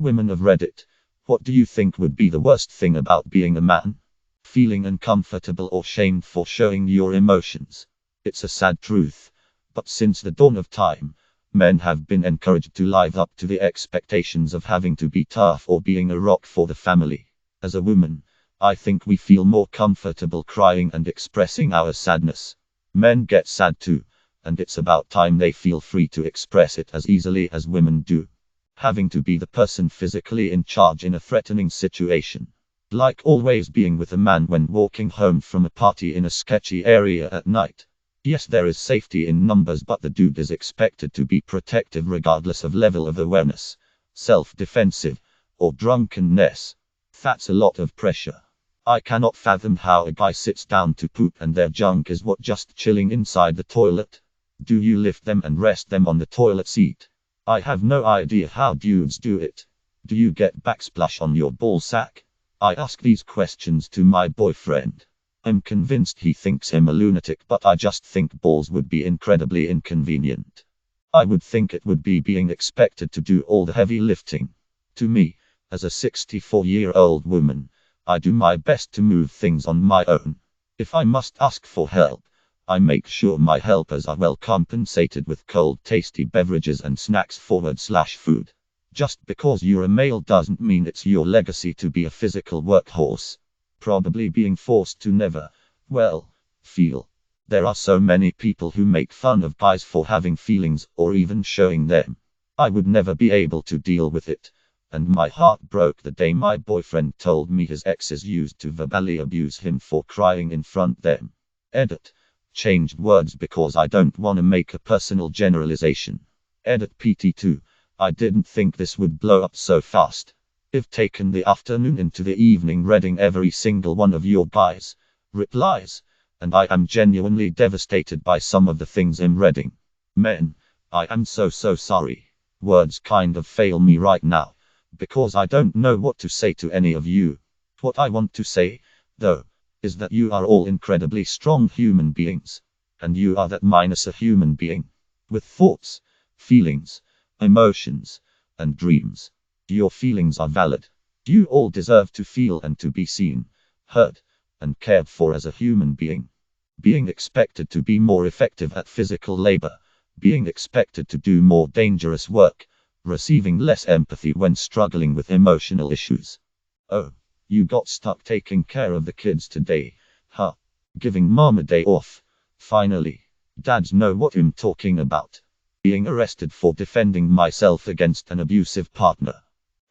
Women of Reddit, what do you think would be the worst thing about being a man? Feeling uncomfortable or shamed for showing your emotions. It's a sad truth, but since the dawn of time, men have been encouraged to live up to the expectations of having to be tough or being a rock for the family. As a woman, I think we feel more comfortable crying and expressing our sadness. Men get sad too, and it's about time they feel free to express it as easily as women do. Having to be the person physically in charge in a threatening situation. Like always being with a man when walking home from a party in a sketchy area at night. Yes, there is safety in numbers, but the dude is expected to be protective regardless of level of awareness, self-defensive, or drunkenness. That's a lot of pressure. I cannot fathom how a guy sits down to poop and their junk is what, just chilling inside the toilet. Do you lift them and rest them on the toilet seat? I have no idea how dudes do it. Do you get backsplash on your ballsack? I ask these questions to my boyfriend. I'm convinced he thinks I'm a lunatic, but I just think balls would be incredibly inconvenient. I would think it would be being expected to do all the heavy lifting. To me, as a 64-year-old woman, I do my best to move things on my own. If I must ask for help, I make sure my helpers are well compensated with cold tasty beverages and snacks /food. Just because you're a male doesn't mean it's your legacy to be a physical workhorse. Probably being forced to never, feel. There are so many people who make fun of guys for having feelings or even showing them. I would never be able to deal with it. And my heart broke the day my boyfriend told me his exes used to verbally abuse him for crying in front them. Edit. Changed words because I don't want to make a personal generalization. Edit PT2. I didn't think this would blow up so fast. I've taken the afternoon into the evening reading every single one of your guys' replies, and I am genuinely devastated by some of the things I'm reading. Men, I am so sorry. Words kind of fail me right now, because I don't know what to say to any of you. What I want to say, though, is that you are all incredibly strong human beings. And you are that minus a human being. With thoughts, feelings, emotions, and dreams. Your feelings are valid. You all deserve to feel and to be seen, heard, and cared for as a human being. Being expected to be more effective at physical labor, being expected to do more dangerous work, receiving less empathy when struggling with emotional issues. Oh, you got stuck taking care of the kids today, huh? Giving mom a day off. Finally, dads know what I'm talking about. Being arrested for defending myself against an abusive partner.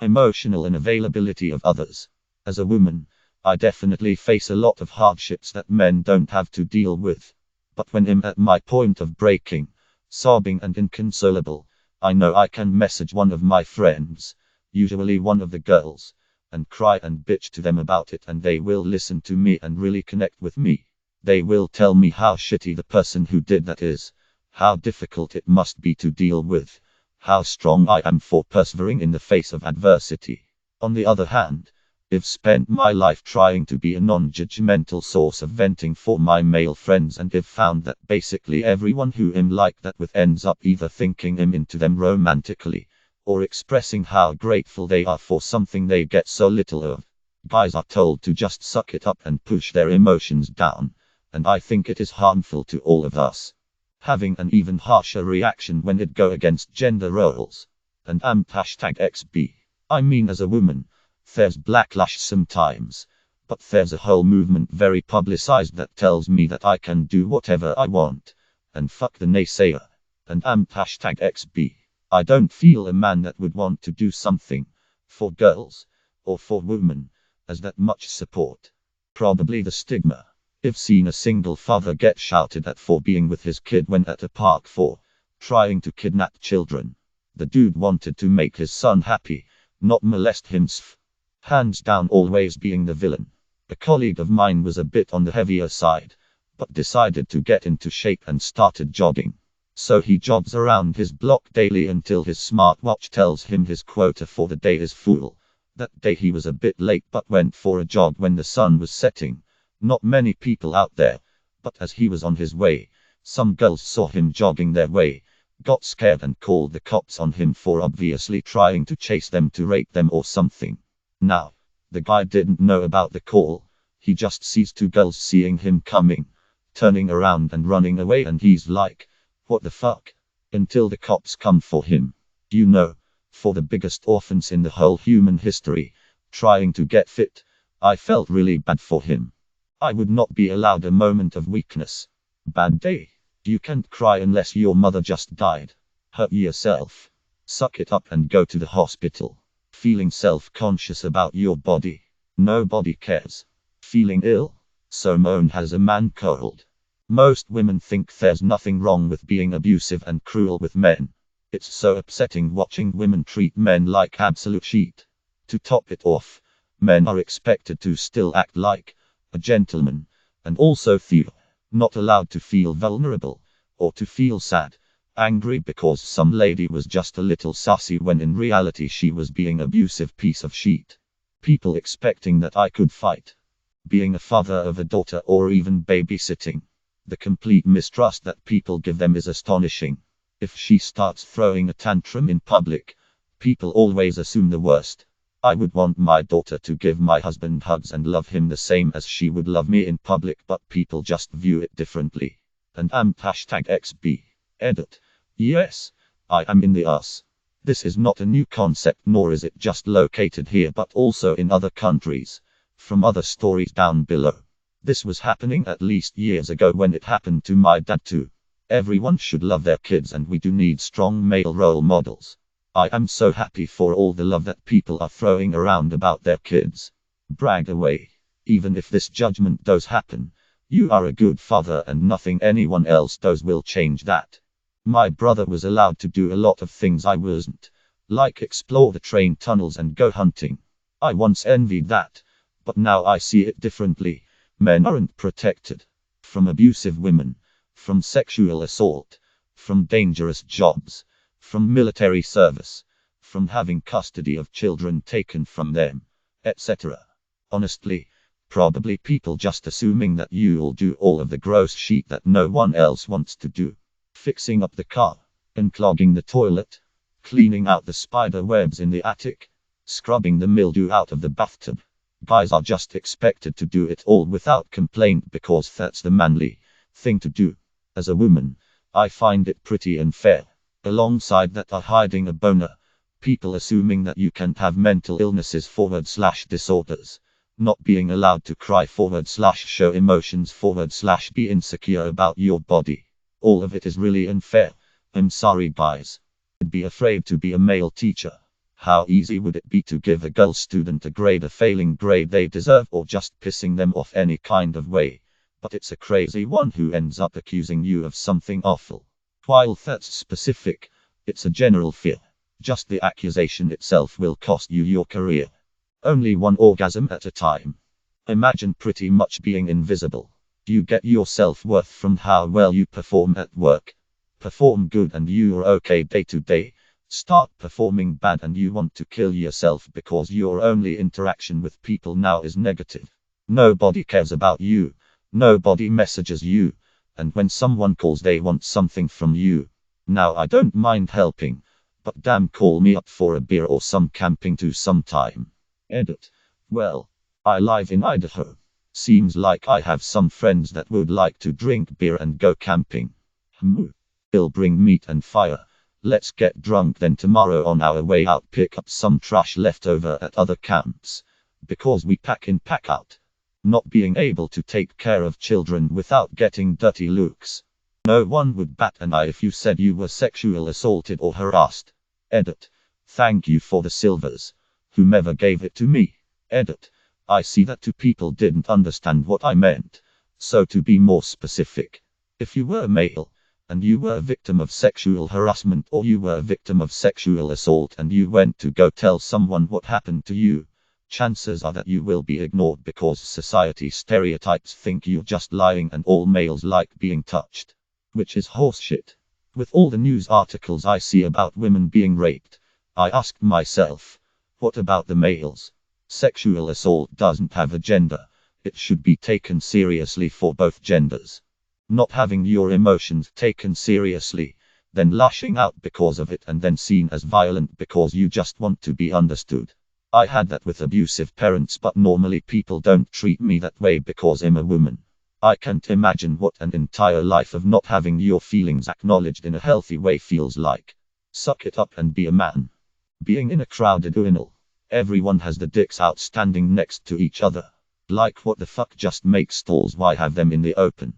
Emotional unavailability of others. As a woman, I definitely face a lot of hardships that men don't have to deal with. But when I'm at my point of breaking, sobbing and inconsolable, I know I can message one of my friends, usually one of the girls, and cry and bitch to them about it, and they will listen to me and really connect with me. They will tell me how shitty the person who did that is. How difficult it must be to deal with. How strong I am for persevering in the face of adversity. On the other hand, I've spent my life trying to be a non-judgmental source of venting for my male friends, and I've found that basically everyone who I'm like that with ends up either thinking I'm into them romantically, or expressing how grateful they are for something they get so little of. Guys are told to just suck it up and push their emotions down, and I think it is harmful to all of us. Having an even harsher reaction when it go against gender roles. And #XB. I mean, as a woman, there's backlash sometimes, but there's a whole movement very publicized that tells me that I can do whatever I want, and fuck the naysayer. And #XB. I don't feel a man that would want to do something for girls, or for women, as that much support. Probably the stigma. I've seen a single father get shouted at for being with his kid when at a park for trying to kidnap children. The dude wanted to make his son happy, not molest himself. Hands down always being the villain. A colleague of mine was a bit on the heavier side, but decided to get into shape and started jogging. So he jogs around his block daily until his smartwatch tells him his quota for the day is full. That day he was a bit late but went for a jog when the sun was setting. Not many people out there, but as he was on his way, some girls saw him jogging their way, got scared and called the cops on him for obviously trying to chase them to rape them or something. Now, the guy didn't know about the call, he just sees two girls seeing him coming, turning around and running away, and he's like, what the fuck? Until the cops come for him. You know, for the biggest offense in the whole human history, trying to get fit, I felt really bad for him. I would not be allowed a moment of weakness. Bad day. You can't cry unless your mother just died. Hurt yourself. Suck it up and go to the hospital. Feeling self-conscious about your body. Nobody cares. Feeling ill? So moan has a man cold. Most women think there's nothing wrong with being abusive and cruel with men. It's so upsetting watching women treat men like absolute shit. To top it off, men are expected to still act like a gentleman, and also feel not allowed to feel vulnerable, or to feel sad, angry because some lady was just a little sassy when in reality she was being abusive piece of shit. People expecting that I could fight. Being a father of a daughter or even babysitting. The complete mistrust that people give them is astonishing. If she starts throwing a tantrum in public, people always assume the worst. I would want my daughter to give my husband hugs and love him the same as she would love me in public, but people just view it differently. And #XB. Edit. Yes, I am in the us. This is not a new concept, nor is it just located here but also in other countries. From other stories down below. This was happening at least years ago when it happened to my dad too. Everyone should love their kids, and we do need strong male role models. I am so happy for all the love that people are throwing around about their kids. Brag away. Even if this judgment does happen, you are a good father and nothing anyone else does will change that. My brother was allowed to do a lot of things I wasn't. Like explore the train tunnels and go hunting. I once envied that. But now I see it differently. Men aren't protected. From abusive women. From sexual assault. From dangerous jobs. From military service. From having custody of children taken from them. Etc. Honestly, probably people just assuming that you'll do all of the gross shit that no one else wants to do. Fixing up the car. Unclogging the toilet. Cleaning out the spider webs in the attic. Scrubbing the mildew out of the bathtub. Guys are just expected to do it all without complaint because that's the manly thing to do. As a woman, I find it pretty unfair. Alongside that are hiding a boner. People assuming that you can't have mental illnesses / disorders. Not being allowed to cry / show emotions / be insecure about your body. All of it is really unfair. I'm sorry guys. I'd be afraid to be a male teacher. How easy would it be to give a girl student a grade, a failing grade they deserve, or just pissing them off any kind of way? But it's a crazy one who ends up accusing you of something awful. While that's specific, it's a general fear. Just the accusation itself will cost you your career. Only one orgasm at a time. Imagine pretty much being invisible. You get your self-worth from how well you perform at work. Perform good and you're okay day to day. Start performing bad and you want to kill yourself because your only interaction with people now is negative. Nobody cares about you. Nobody messages you. And when someone calls they want something from you. Now I don't mind helping. But damn, call me up for a beer or some camping too sometime. Edit. Well, I live in Idaho. Seems like I have some friends that would like to drink beer and go camping. It'll bring meat and fire. Let's get drunk, then tomorrow on our way out pick up some trash left over at other camps. Because we pack in pack out. Not being able to take care of children without getting dirty looks. No one would bat an eye if you said you were sexual assaulted or harassed. Edit. Thank you for the silvers. Whomever gave it to me. Edit. I see that two people didn't understand what I meant. So to be more specific. If you were male, and you were a victim of sexual harassment, or you were a victim of sexual assault and you went to go tell someone what happened to you, chances are that you will be ignored because society stereotypes think you're just lying and all males like being touched. Which is horseshit. With all the news articles I see about women being raped, I ask myself, what about the males? Sexual assault doesn't have a gender. It should be taken seriously for both genders. Not having your emotions taken seriously then lashing out because of it, and then seen as violent because you just want to be understood. I had that with abusive parents, but normally people don't treat me that way because I'm a woman. I can't imagine what an entire life of not having your feelings acknowledged in a healthy way feels like. Suck it up and be a man. Being in a crowded urinal. Everyone has the dicks out standing next to each other. Like, what the fuck, just make stalls, why have them in the open?